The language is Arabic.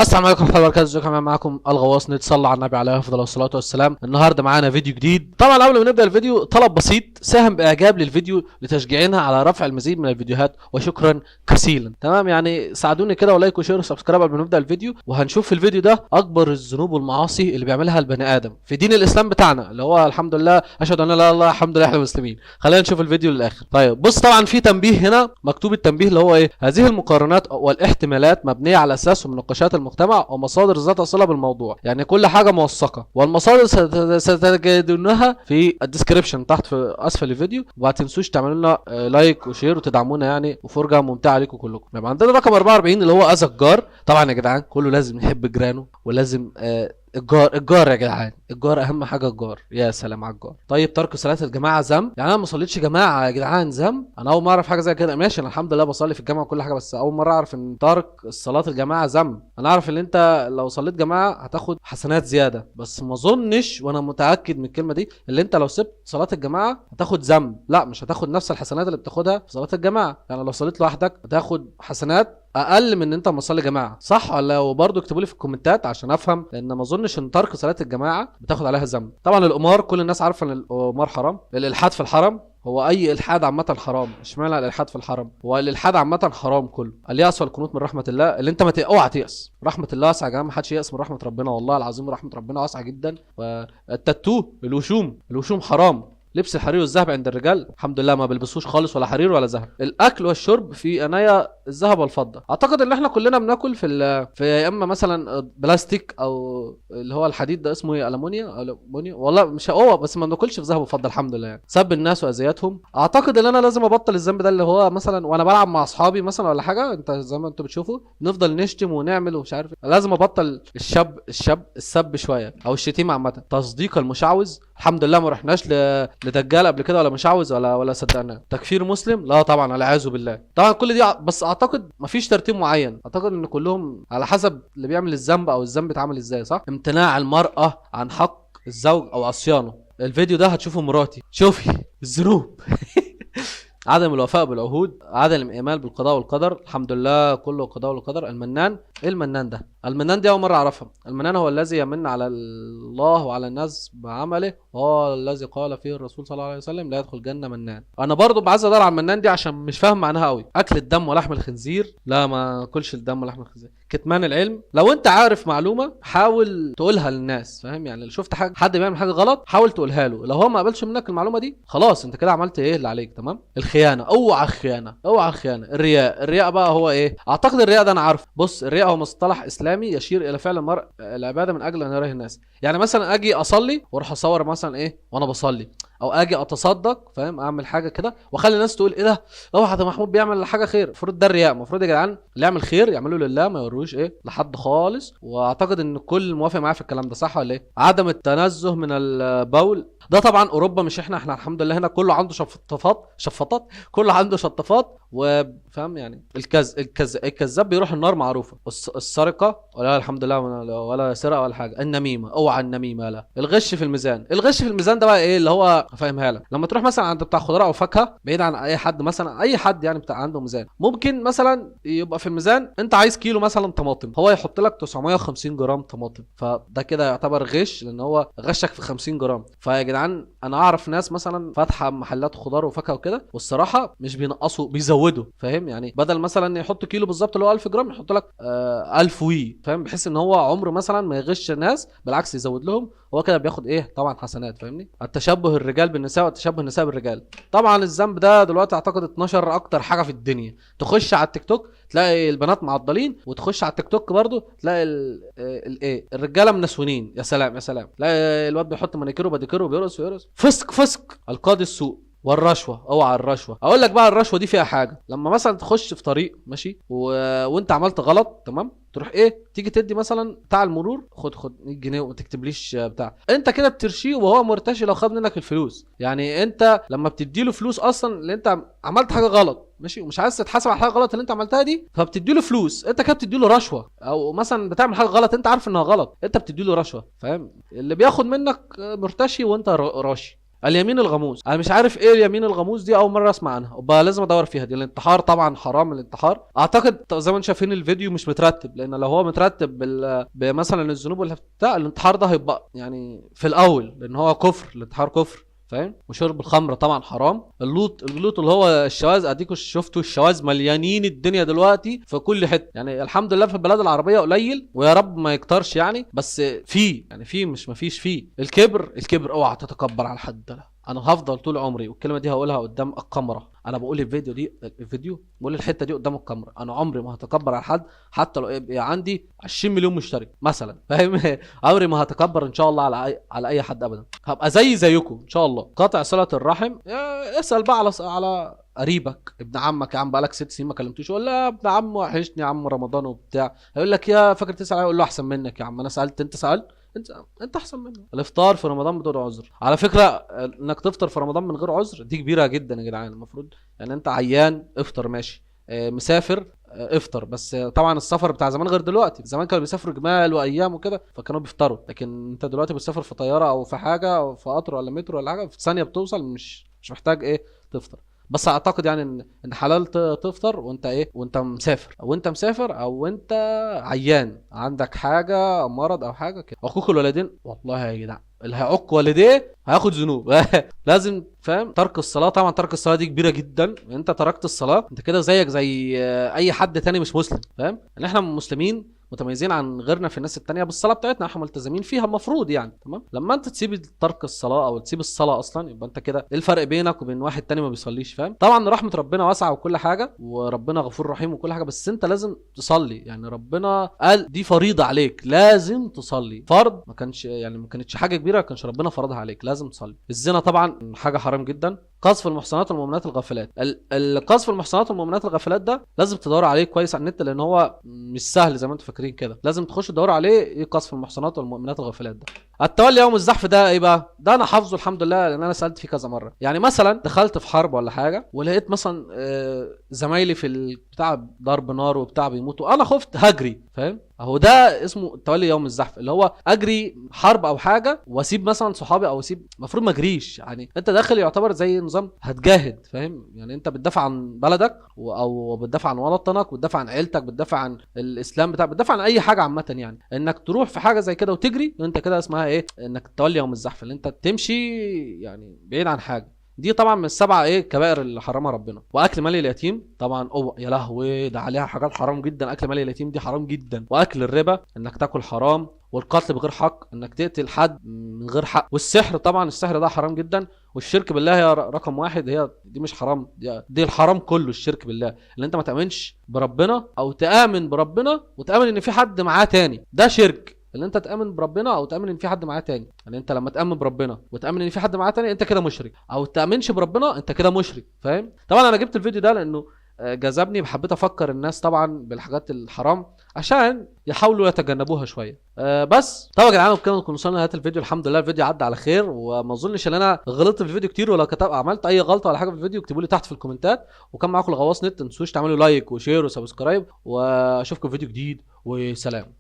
السلام عليكم ورحمه الله وبركاته. ازيكم؟ معاكم الغواص، نتصلى على النبي عليه افضل الصلاه والسلام. النهارده معانا فيديو جديد. طبعا قبل ما نبدا الفيديو طلب بسيط: ساهم باعجاب للفيديو لتشجيعنا على رفع المزيد من الفيديوهات، وشكرا كثيرا. تمام، يعني ساعدوني كده ولايك وشير وسبسكرايب قبل ما نبدا الفيديو. وهنشوف في الفيديو ده اكبر الذنوب والمعاصي اللي بيعملها البني ادم في دين الاسلام بتاعنا، اللي هو الحمد لله اشهد ان لا اله الا الله الحمد لله احنا مسلمين. خلينا نشوف الفيديو للاخر. طيب بص، طبعا في تنبيه هنا مكتوب، التنبيه اللي هو ايه: هذه المقارنات والاحتمالات مبنيه على اساس مناقشات المجتمع ومصادر ذات صله بالموضوع. يعني كل حاجه موثقه، والمصادر ستجدونها في الديسكريبشن تحت في اسفل الفيديو. وما تنسوش تعملوا لنا لايك وشير وتدعمونا، يعني وفرجه ممتعه عليكم كلكم. يبقى عندنا رقم 44 اللي هو اذى الجار. طبعا يا جدعان كله لازم يحب جيرانه، ولازم الجار يا جدعان، الجار اهم حاجه. الجار، يا سلام على الجار. طيب ترك صلاه الجماعه ذنب؟ يعني انا ما صليتش جماعه يا جدعان ذنب؟ انا اول ما اعرف حاجه زي كده. ماشي، انا الحمد لله بصلي في الجامعه وكل حاجه، بس اول مره اعرف ان ترك صلاه الجماعه ذنب. انا اعرف ان انت لو صليت جماعه هتاخد حسنات زياده، بس ما اظنش، وانا متاكد من الكلمه دي، اللي انت لو سبت صلاه الجماعه هتاخد ذنب. لا، مش هتاخد نفس الحسنات اللي بتاخدها في صلاه الجماعه. يعني لو صليت لوحدك هتاخد حسنات اقل من ان انت مصلي جماعه، صح ولا؟ وبرضه اكتبوا لي في الكومنتات عشان افهم، لان ما اظنش ان ترك صلاه الجماعه بتاخد عليها ذنب. طبعا القمار، كل الناس عارفه ان القمار حرام. الالحاد في الحرم، هو اي الحاد عامه حرام، اشمعنى الالحاد في الحرم؟ هو الالحاد عامه حرام كله. الياس والقنوط من رحمه الله، اللي انت ما اوعى تيأس. رحمه الله واسعه يا جماعه، ما حدش ييأس من رحمه ربنا، والله العظيم رحمه ربنا واسعه جدا. والتاتو، الوشوم حرام. لبس الحرير والذهب عند الرجال الحمد لله ما بيلبسوش خالص، ولا حرير ولا ذهب. الاكل والشرب في انايا الذهب والفضه. اعتقد ان احنا كلنا بناكل في يا اما مثلا بلاستيك، او اللي هو الحديد ده اسمه ايه، المونيا والله مش هو، بس ما بناكلش في ذهب وفضه الحمد لله. يعني سب الناس واذيتهم، اعتقد ان انا لازم ابطل الذنب ده، اللي هو مثلا وانا بلعب مع اصحابي مثلا ولا حاجه، انت زي ما انتم بتشوفوا نفضل نشتم ونعمل ومش عارف. لازم ابطل السب شويه، او الشتيمه عامه. تصديق المشعوذ، الحمد لله ما رحناش لدجال قبل كده، ولا مشعوذ ولا صدقنا. تكفير مسلم، لا طبعا، والعياذ بالله. طبعا كل دي بس اعتقد مفيش ترتيب معين، اعتقد ان كلهم على حسب اللي بيعمل الذنب او الذنب اتعمل ازاي، صح؟ امتناع المرأة عن حق الزوج او عصيانه. الفيديو ده هتشوفه مراتي، شوفي الذنوب. عدم الوفاء بالعهود، عدم الايمان بالقضاء والقدر، الحمد لله كله قضاء والقدر. المنان، ايه المنان ده؟ المنان دي اول مره اعرفها. المنان هو الذي يمن على الله وعلى الناس بعمله، وهو الذي قال فيه الرسول صلى الله عليه وسلم: لا يدخل الجنه منان. انا برضو بعز ادور على المنان دي عشان مش فاهم معناها قوي. اكل الدم ولحم الخنزير، لا ما اكلش الدم ولحم الخنزير. كتمان العلم، لو انت عارف معلومه حاول تقولها للناس، فاهم؟ يعني لو شفت حد بيعمل حاجه غلط حاول تقولها له، لو هو ما قبلش منك المعلومه دي خلاص انت كده عملت ايه اللي عليك، تمام؟ الخيانه، اوعى الخيانه. الرياء بقى هو ايه؟ اعتقد الرياء ده انا عارف. بص، الرياء هو مصطلح اسلامي يشير الى فعل المرء العباده من اجل ان يراه الناس. يعني مثلا اجي اصلي واروح اصور مثلا ايه وانا بصلي، او اجي اتصدق، فاهم؟ اعمل حاجه كده واخلي الناس تقول ايه ده، اوعى ده محمود بيعمل حاجه خير. المفروض ده الرياء. المفروض يا جدعان اللي يعمل خير يعمله لله، ما يوروش ايه لحد خالص. واعتقد ان الكل موافق معايا في الكلام ده، صح ولا ايه؟ عدم التنزه من البول، ده طبعا اوروبا مش احنا الحمد لله هنا كله عنده شفاطات، كله عنده شطافات، وفاهم يعني الكذاب بيروح النار معروفه. السرقه، ولا الحمد لله ولا سرقه ولا حاجه. النميمه، اوعى النميمه. لا، الغش في الميزان ده بقى ايه اللي هو فاهمها لك. لما تروح مثلا عند بتاع خضار او فاكهه، بعيد عن اي حد، مثلا اي حد يعني بتاع عنده ميزان، ممكن مثلا يبقى في الميزان انت عايز كيلو مثلا طماطم، هو يحط لك 950 جرام طماطم، فده كده يعتبر غش، لان هو غشك في 50 جرام. فيا جدعان انا اعرف ناس مثلا فاتحه محلات خضار وفاكهه وكده، والصراحه مش بينقصوا، بيزودوا، فاهم؟ يعني بدل مثلا يحط كيلو بالظبط اللي هو 1000 جرام، يحط لك 1000 فاهم؟ بحيث ان هو عمره مثلا ما يغش الناس، بالعكس يزود لهم. هو كده بياخد ايه طبعا حسنات، فاهمني؟ التشبه الرجال بالنساء والتشبه النساء بالرجال. طبعا الذنب ده دلوقتي اعتقد 12 اكتر حاجه في الدنيا. تخش على التيك توك تلاقي البنات معضلين، وتخش على التيك توك برضو تلاقي الايه الرجاله منسونين. يا سلام، تلاقي الواد بيحط مانيكير وباديكير وبيرقص فسق. القاضي السوق والرشوه، اوعى الرشوه. اقول لك بقى الرشوه دي فيها حاجه. لما مثلا تخش في طريق ماشي وانت عملت غلط، تمام؟ تروح ايه تيجي تدي مثلا بتاع المرور، خد 100 جنيه وما تكتبليش بتاع، انت كده بترشيه وهو مرتشي لو خد منك الفلوس. يعني انت لما بتدي له فلوس اصلا اللي انت عملت حاجه غلط ماشي، ومش عايز تتحاسب على حاجه غلط اللي انت عملتها دي، فبتدي له فلوس، انت كده بتدي له رشوه. او مثلا بتعمل حاجه غلط انت عارف انها غلط، انت بتدي له رشوه، فاهم؟ اللي بياخد منك مرتشي وانت راشي. اليمين الغموس. انا مش عارف ايه اليمين الغموس دي، اول مره اسمع عنها وبقى لازم ادور فيها. دي الانتحار طبعا حرام الانتحار. اعتقد زي ما انتم شايفين الفيديو مش مترتب، لان لو هو مترتب بمثلا الذنوب ولا بتاع الانتحار ده هيبقى يعني في الاول، لان هو كفر، الانتحار كفر فاهم. وشرب الخمر طبعا حرام. اللوط اللي هو الشواذ، اديكوا شفتوا الشواذ مليانين الدنيا دلوقتي في كل حته يعني. الحمد لله في البلاد العربيه قليل، ويا رب ما يكترش يعني، بس في يعني في مش ما فيش فيه. الكبر اوعى تتكبر على حد. لا انا هفضل طول عمري، والكلمه دي هقولها قدام الكاميرا، انا بقول الفيديو بقول الحته دي قدام الكاميرا، انا عمري ما هتكبر على حد حتى لو يبقى عندي 20 مليون مشترك مثلا فاهم. عمري ما هتكبر ان شاء الله على اي حد ابدا. هبقى زيكم ان شاء الله. قاطع صله الرحم، اسال بقى على قريبك، ابن عمك يا عم بقالك 6 سنين ما كلمتوش، ولا يا ابن عم وحشني يا عم رمضان وبتاع، هيقول لك يا فاكر تسال عليه، اقول له احسن منك يا عم، انا سالت انت سالت انت احسن منه. الافطار في رمضان بدون عذر، على فكره انك تفطر في رمضان من غير عذر دي كبيره جدا يا جدعان. المفروض يعني انت عيان افطر ماشي، مسافر افطر، بس طبعا السفر بتاع زمان غير دلوقتي. زمان كانوا بيسافروا جمال وايام وكده فكانوا بيفطروا، لكن انت دلوقتي بتسافر في طياره او في حاجه او في قطر ولا مترو ولا حاجه، في ثانيه بتوصل، مش محتاج ايه تفطر. بس اعتقد يعني ان حلال تفطر وانت ايه، وانت مسافر او انت عيان عندك حاجه مرض او حاجه كده. عقوق الوالدين والله يا جدع اللي هيعق والديه هياخد ذنوب لازم فاهم. ترك الصلاه، طبعا ترك الصلاه دي كبيره جدا. انت تركت الصلاه انت كده زيك زي اي حد تاني مش مسلم فاهم. ان احنا مسلمين متميزين عن غيرنا في الناس التانية بالصلاة بتاعتنا، احنا ملتزمين فيها المفروض يعني تمام. لما انت تسيب ترك الصلاة او تسيب الصلاة اصلا، يبقى انت كده ايه الفرق بينك وبين واحد تاني ما بيصليش فاهم. طبعا رحمة ربنا واسعة وكل حاجة، وربنا غفور رحيم وكل حاجة، بس انت لازم تصلي يعني. ربنا قال دي فريضة عليك لازم تصلي، فرض ما كانتش حاجة كبيرة، ما كانش ربنا فرضها عليك، لازم تصلي. الزنا طبعا حاجة حرام جدا. قذف المحصنات والمؤمنات الغافلات، القذف المحصنات والمؤمنات الغافلات ده لازم تدور عليه كويس على النت، لان هو مش سهل زي ما انتم فاكرين كده. لازم تخش تدور عليه ايه قذف المحصنات والمؤمنات الغافلات ده. التولي يوم الزحف ده ايه بقى؟ ده انا حافظه الحمد لله، لان انا سالت فيه كذا مره. يعني مثلا دخلت في حرب ولا حاجه ولقيت مثلا زمايلي في بتاع ضرب نار وبتاع بيموتوا، انا خفت هجري فاهم. اهو ده اسمه تولي يوم الزحف، اللي هو اجري حرب او حاجه واسيب مثلا صحابي او اسيب، المفروض ما اجريش يعني. انت داخل يعتبر زي نظام هتجاهد فاهم يعني. انت بتدافع عن بلدك او بتدافع عن وطنك، بتدافع عن عيلتك، بتدافع عن الاسلام بتاعك، بتدافع عن اي حاجه عامه يعني. انك تروح في حاجه زي كده وتجري، انت كده اسمها ايه، انك تولي يوم الزحف، اللي انت تمشي يعني بعيد عن حاجه. دي طبعا من السبعه ايه كبائر اللي حرمها ربنا. واكل مال اليتيم طبعا يا لهوي ده عليها حاجات حرام جدا. اكل مال اليتيم دي حرام جدا. واكل الربا انك تاكل حرام. والقتل بغير حق انك تقتل حد من غير حق. والسحر طبعا السحر ده حرام جدا. والشرك بالله هي رقم واحد، هي دي مش حرام، دي الحرام كله الشرك بالله، اللي انت ما تامنش بربنا او تامن بربنا وتامن ان في حد معاه تاني، ده شرك. اللي انت تامن بربنا او تامن ان في حد معاه تاني، يعني انت لما تامن بربنا وتامن ان في حد معاه تاني انت كده مشرك، او تامنش بربنا انت كده مشرك فاهم. طبعا انا جبت الفيديو ده لانه جذبني، بحبيت افكر الناس طبعا بالحاجات الحرام عشان يحاولوا يتجنبوها شويه. بس طبعا يا جدعان وبكده نكون وصلنا لنهايه الفيديو. الحمد لله الفيديو عدى على خير، وما اظنش ان انا غلطت في الفيديو كتير، ولا عملت اي غلطه ولا حاجه في الفيديو اكتبوا لي تحت في الكومنتات. وكان معاكم الغواص نت، ما تنسوش تعملوا لايك وشير وسبسكرايب، واشوفكم في فيديو جديد وسلام.